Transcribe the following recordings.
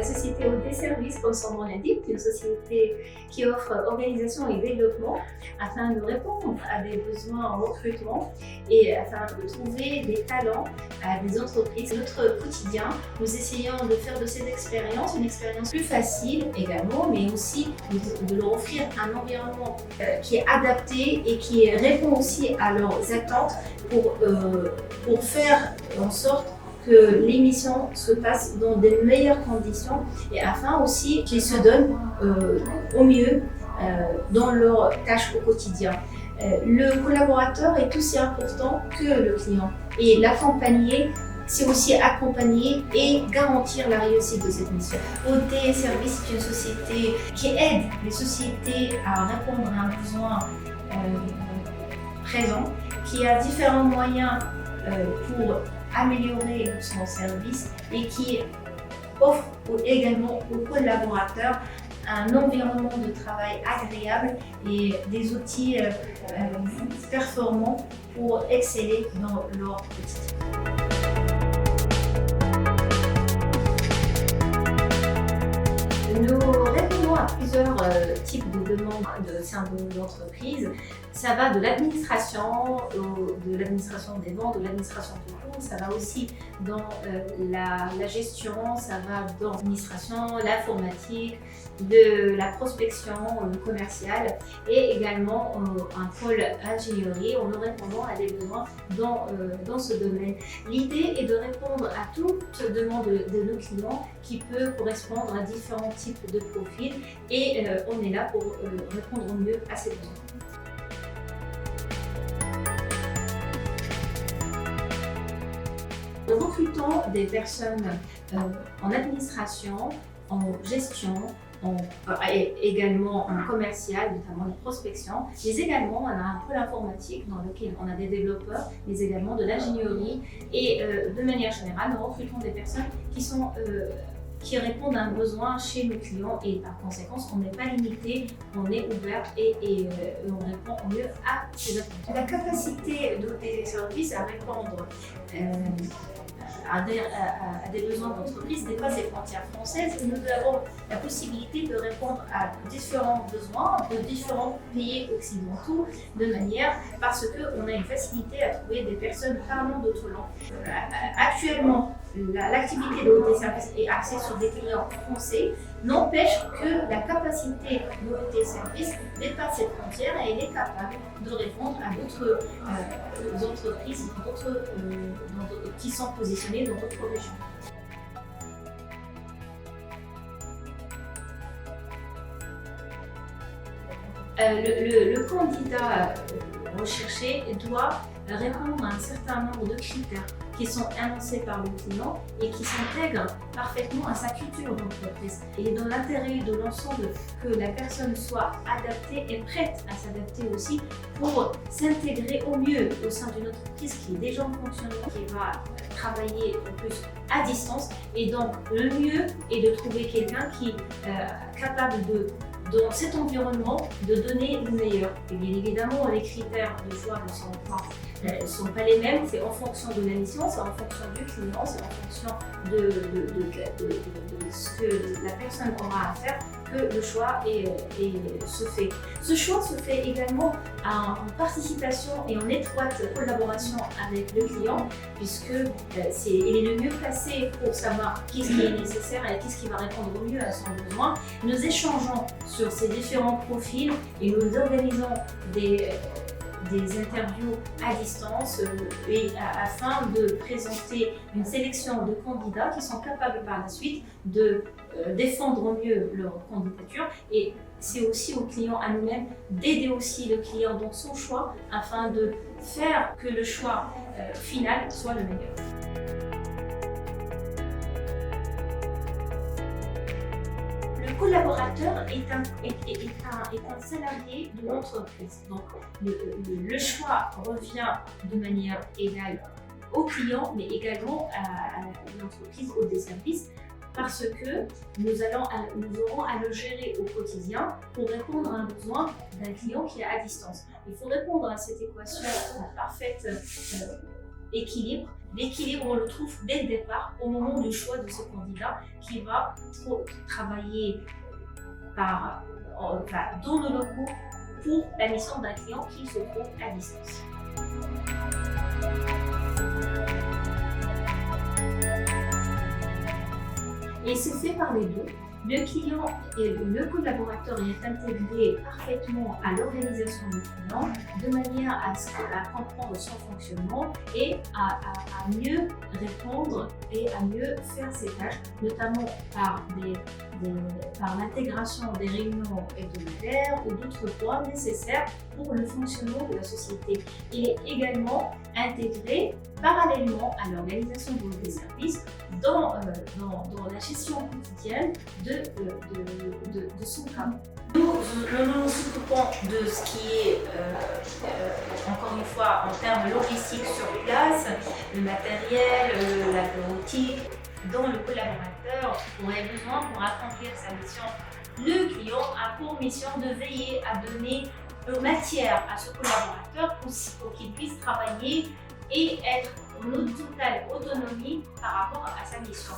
société OT Services, comme son nom l'indique, une société qui offre organisation et développement afin de répondre à des besoins en recrutement et afin de trouver des talents à des entreprises. Notre quotidien, nous essayons de faire de cette expérience une expérience plus facile également, mais aussi de leur offrir un environnement qui est adapté et qui répond aussi à leurs attentes pour faire en sorte que l'émission se passe dans des meilleures conditions et afin aussi qu'ils se donnent au mieux dans leurs tâches au quotidien. Le collaborateur est aussi important que le client et l'accompagner, c'est aussi accompagner et garantir la réussite de cette mission. OT Services est une société qui aide les sociétés à répondre à un besoin présent, qui a différents moyens pour améliorer son service et qui offre également aux collaborateurs un environnement de travail agréable et des outils performants pour exceller dans leur quotidien. Nous répondons à plusieurs types de demandes de sein de l'entreprise. Ça va de l'administration, des ventes, de l'administration tout court. Ça va aussi dans la gestion, ça va dans l'administration, l'informatique, de la prospection commerciale et également un pôle ingénierie en répondant à des besoins dans ce domaine. L'idée est de répondre à toute demande de nos clients qui peut correspondre à différents types de profils et on est là pour répondre au mieux à ces besoins. Nous recrutons des personnes en administration, en gestion, également en commercial, notamment en prospection, mais également on a un pôle informatique dans lequel on a des développeurs, mais également de l'ingénierie et de manière générale, nous recrutons des personnes qui répondent à un besoin chez nos clients et par conséquent, on n'est pas limité, on est ouvert et on répond au mieux à ces attentes. La capacité d'OT Services à répondre à des besoins d'entreprise dépasse les frontières françaises. Nous avons la possibilité de répondre à différents besoins de différents pays occidentaux de manière parce qu'on a une facilité à trouver des personnes parlant d'autres langues. Actuellement, l'activité de OT Services est axée sur des clients français, n'empêche que la capacité de OT Services dépasse cette frontière et elle est capable de répondre à d'autres entreprises qui sont positionnées dans d'autres régions. Le candidat recherché doit répondre à un certain nombre de critères qui sont annoncés par le client et qui s'intègrent parfaitement à sa culture d'entreprise. Et dans l'intérêt de l'ensemble, que la personne soit adaptée et prête à s'adapter aussi pour s'intégrer au mieux au sein d'une entreprise qui est déjà en fonctionnement, qui va travailler en plus à distance. Et donc le mieux est de trouver quelqu'un qui est capable dans cet environnement de donner le meilleur. Et bien évidemment, les critères de choix ne sont pas les mêmes, c'est en fonction de la mission, c'est en fonction du client, c'est en fonction de ce que la personne aura à faire que le choix se fait. Ce choix se fait également en participation et en étroite collaboration avec le client, puisque il est le mieux placé pour savoir qu'est-ce qui est nécessaire et qu'est-ce qui va répondre au mieux à son besoin. Nous échangeons sur ces différents profils et nous organisons des interviews à distance afin de présenter une sélection de candidats qui sont capables par la suite de défendre au mieux leur candidature et c'est aussi au client à nous-mêmes d'aider aussi le client dans son choix afin de faire que le choix final soit le meilleur. Le collaborateur est un salarié de l'entreprise. Donc, le choix revient de manière égale au client, mais également à l'entreprise, OT Services, parce que nous aurons à le gérer au quotidien pour répondre à un besoin d'un client qui est à distance. Il faut répondre à cette équation à parfaite équilibre l'équilibre, on le trouve dès le départ, au moment du choix de ce candidat qui va travailler dans le locaux pour la mission d'un client qui se trouve à distance. Et c'est fait par les deux. Le client et le collaborateur est intégré parfaitement à l'organisation du client de manière à comprendre son fonctionnement et à mieux répondre et à mieux faire ses tâches, notamment par l'intégration des réunions hebdomadaires ou d'autres points nécessaires pour le fonctionnement de la société. Il est également intégré parallèlement à l'organisation des services dans la gestion quotidienne de son travail. Nous nous occupons de ce qui est, encore une fois, en termes logistiques sur place, le matériel, la bureautique, dont le collaborateur aurait besoin pour accomplir sa mission. Le client a pour mission de veiller à donner matière à ce collaborateur pour qu'il puisse travailler et être en totale autonomie par rapport à sa mission.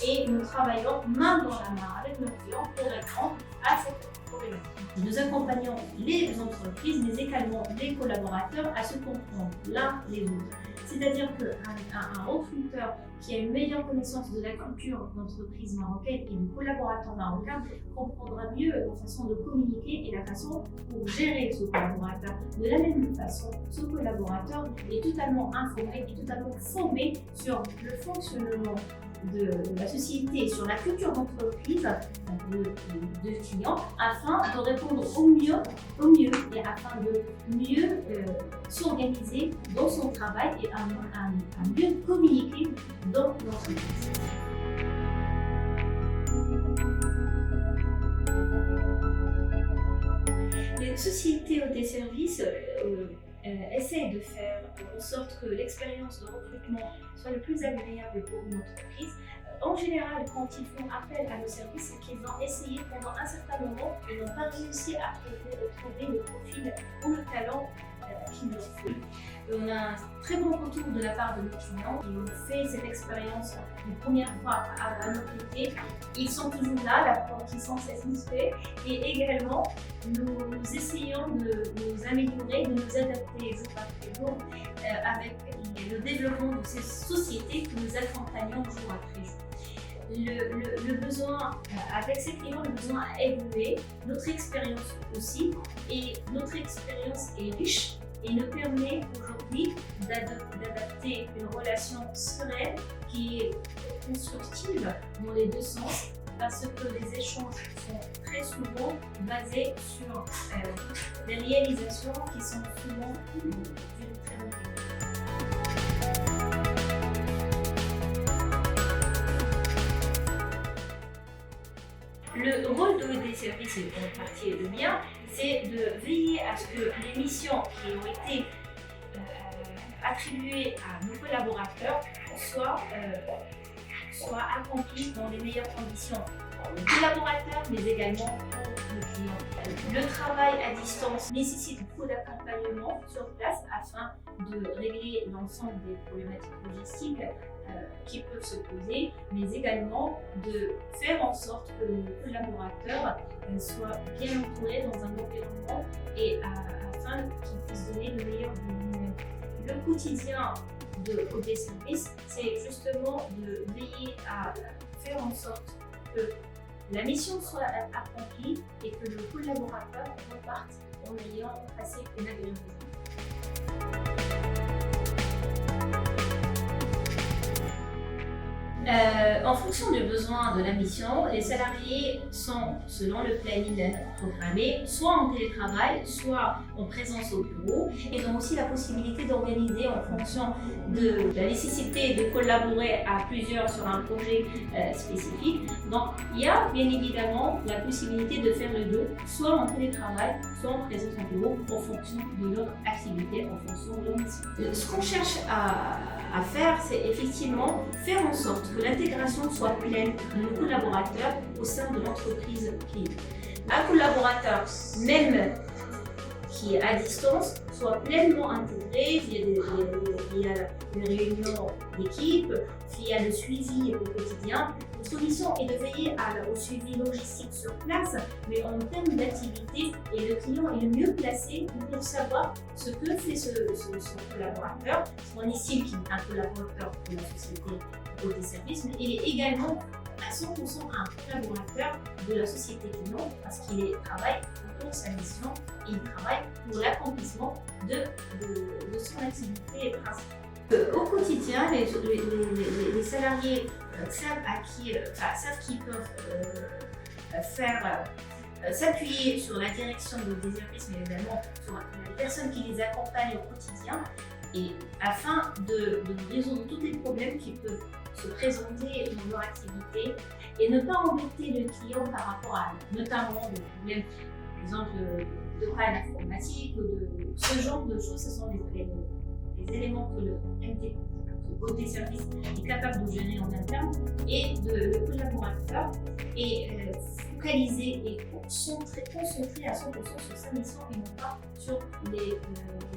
Et nous travaillons main dans la main avec nos clients pour répondre à cette problématique. Nous accompagnons les entreprises, mais également les collaborateurs à se comprendre l'un les autres. C'est-à-dire qu'un recruteur qui a une meilleure connaissance de la culture d'entreprise marocaine et du collaborateur marocain comprendra mieux la façon de communiquer et la façon pour gérer ce collaborateur. De la même façon, ce collaborateur est totalement informé et totalement formé sur le fonctionnement de la société, sur la culture d'entreprise de clients, afin de répondre au mieux et afin de mieux s'organiser dans son travail et à mieux communiquer dans l'entreprise. Les sociétés ou des services essaient de faire en sorte que l'expérience de recrutement soit le plus agréable pour une entreprise. En général, quand ils font appel à nos services, c'est qu'ils ont essayé pendant un certain moment et n'ont pas réussi à trouver le profil ou le talent qu'il leur faut. On a un très bon retour de la part de nos clients qui ont fait cette expérience une première fois à nos côtés. Ils sont toujours là, la preuve qu'ils sont satisfaits, et également nous essayons de nous améliorer, de nous adapter jour après jour avec le développement de ces sociétés que nous accompagnons jour après jour. Le besoin, avec ces clients, le besoin a évolué, notre expérience aussi, et notre expérience est riche et nous permet aujourd'hui d'adapter une relation sereine qui est constructive dans les deux sens, parce que les échanges sont très souvent basés sur des réalisations qui sont souvent d'une très bonne qualité. Le rôle des services, et en partie le mien, c'est de veiller à ce que les missions qui ont été attribuées à nos collaborateurs soient accomplies dans les meilleures conditions pour le collaborateur, mais également pour le client. Le travail à distance nécessite beaucoup d'accompagnement sur place afin de régler l'ensemble des problématiques logistiques qui peuvent se poser, mais également de faire en sorte que le collaborateur soit bien entouré dans un environnement et afin qu'il puisse donner le meilleur de lui-même. Le quotidien des services, c'est justement de veiller à faire en sorte que la mission soit accomplie et que le collaborateur reparte en ayant passé une agréable journée. En fonction du besoin de la mission, les salariés sont, selon le planning programmé, soit en télétravail, soit en présence au bureau. Ils ont aussi la possibilité d'organiser en fonction de la nécessité de collaborer à plusieurs sur un projet spécifique. Donc, il y a bien évidemment la possibilité de faire les deux, soit en télétravail, soit en présence au bureau, en fonction de leur activité, en fonction de leur mission. Ce qu'on cherche à faire, c'est effectivement faire en sorte que l'intégration soit pleine de nos collaborateurs au sein de l'entreprise cliente. Un collaborateur, même qui est à distance, soit pleinement intégré via les réunions d'équipe, il y a le suivi au quotidien. Notre mission est de veiller au suivi logistique sur place, mais en termes d'activité, et le client est le mieux placé pour savoir ce que fait son collaborateur. On estime qu'il est un collaborateur de la société des services, mais il est également à 100% un collaborateur de la société client parce qu'il travaille pour sa mission et il travaille pour l'accomplissement de son activité principale. Au quotidien, les salariés savent qu'ils peuvent s'appuyer sur la direction des services, mais également sur les personnes qui les accompagnent au quotidien, et afin de résoudre tous les problèmes qui peuvent se présenter dans leur activité et ne pas embêter le client par rapport à notamment des problèmes, par exemple de panne informatique ou de ce genre de choses. Ce sont les éléments que le MD, le côté service, est capable de gérer en interne, et le collaborateur est focalisé et concentré à 100% sur sa mission et non pas sur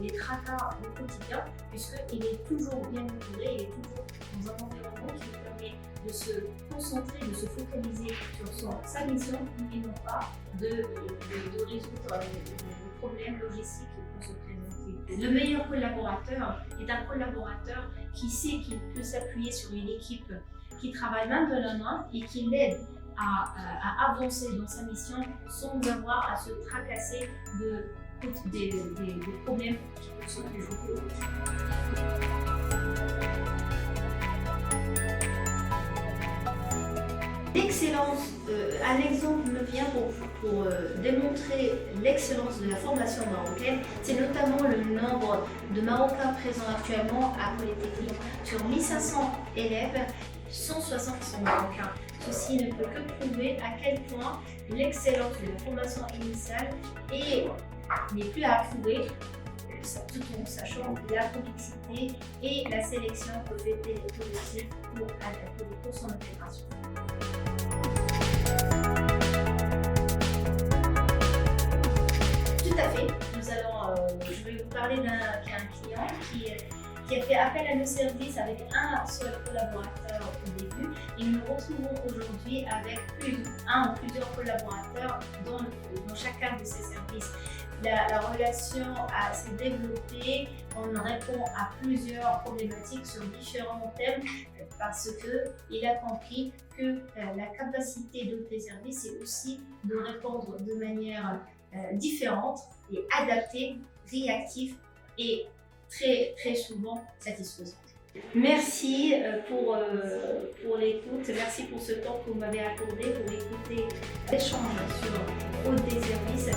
les tracas du quotidien, puisqu'il est toujours bien entouré, il est toujours dans un environnement qui lui permet de se concentrer, de se focaliser sur sa mission et non pas de résoudre les problèmes logistiques qui vont se présenter. Le meilleur collaborateur est un collaborateur qui sait qu'il peut s'appuyer sur une équipe qui travaille main dans la main et qui l'aide à avancer dans sa mission sans avoir à se tracasser des problèmes qui peuvent se présenter. L'excellence, un exemple me vient pour démontrer l'excellence de la formation marocaine, c'est notamment le nombre de Marocains présents actuellement à Polytechnique. Sur 1500 élèves, 160 sont Marocains. Ceci ne peut que prouver à quel point l'excellence de la formation initiale n'est plus à approuver, tout en sachant la complexité et la sélection peuvent être possibles pour son intégration. Tout à fait. Je vais vous parler d'un client qui a fait appel à nos services avec un seul collaborateur au début, et nous nous retrouvons aujourd'hui avec un ou plusieurs collaborateurs dans chacun de ces services. La relation s'est développée, on répond à plusieurs problématiques sur différents thèmes parce qu'il a compris que la capacité de tes services est aussi de répondre de manière différente et adaptée, réactive et très, très souvent satisfaisante. Merci pour l'écoute, merci pour ce temps que vous m'avez accordé pour écouter l'échange sur Hôte des services.